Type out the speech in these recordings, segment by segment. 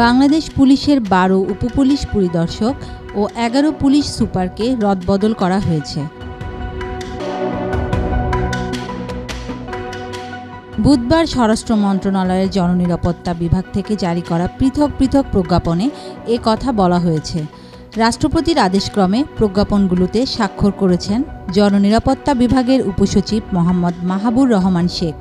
বাংলাদেশ পুলিশের ১২ উপপুলিশ পরিদর্শক ও ১১ পুলিশ সুপারকে রদবদল করা হয়েছে। বুধবার স্বরাষ্ট্র মন্ত্রণালয়ের জননিরাপত্তা বিভাগ থেকে জারি করা পৃথক পৃথক প্রজ্ঞাপনে এ কথা বলা হয়েছে। রাষ্ট্রপতির আদেশক্রমে প্রজ্ঞাপনগুলোতে স্বাক্ষর করেছেন জননিরাপত্তা বিভাগের উপসচিব মোহাম্মদ মাহাবুর রহমান শেখ।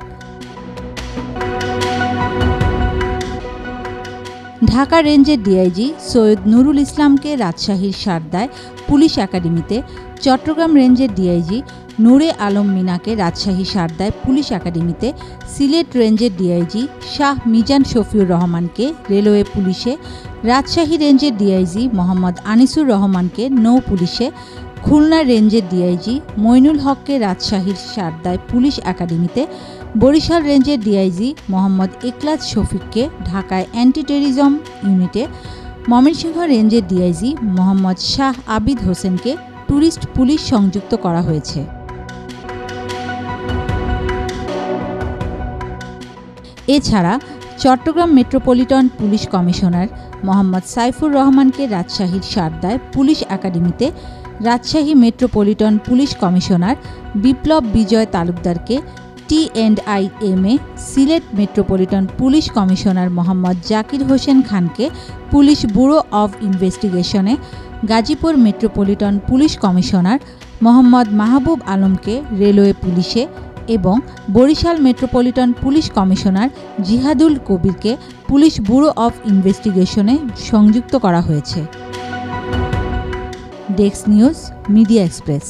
ঢাকা রেঞ্জের ডিআইজি সৈয়দ নুরুল ইসলামকে রাজশাহীর সারদায় পুলিশ একাডেমিতে, চট্টগ্রাম রেঞ্জের ডিআইজি নূরে আলম মিনাকে রাজশাহী সারদায় পুলিশ একাডেমিতে, সিলেট রেঞ্জের ডিআইজি শাহ মিজান শফিউর রহমানকে রেলওয়ে পুলিশে, রাজশাহী রেঞ্জের ডিআইজি মোহাম্মদ আনিসুর রহমানকে নৌ পুলিশে, খুলনা রেঞ্জের ডিআইজি মইনুল হককে রাজশাহীর সারদায় পুলিশ একাডেমিতে, বরিশাল রেঞ্জের ডিআইজি মোহাম্মদ ইকলাস শফিককে ঢাকায় অ্যান্টি টেররিজম ইউনিটে, ময়মনসিংহ রেঞ্জের ডিআইজি মোহাম্মদ শাহ আবিদ হোসেনকে ট্যুরিস্ট পুলিশ সংযুক্ত করা হয়েছে। এছাড়া Chattogram metropolitan police commissioner Mohammad Saifur রহমানকে রাজশাহীর সারদায় পুলিশ একাডেমিতে, Rajshahi metropolitan police commissioner Biplob Bijoy তালুকদারকে টি&আই-এম-এ, Sylhet metropolitan police commissioner Mohammad Zakir Hossain খানকে পুলিশ ব্যুরো অব ইনভেস্টিগেশনে, Gazipur metropolitan police commissioner Mohammad Mahbub আলমকে রেলওয়ে পুলিশে এবং Barishal metropolitan police commissioner Jihadul কবিরকে পুলিশ ব্যুরো অব ইনভেস্টিগেশনে সংযুক্ত করা হয়েছে। Desk news, media express.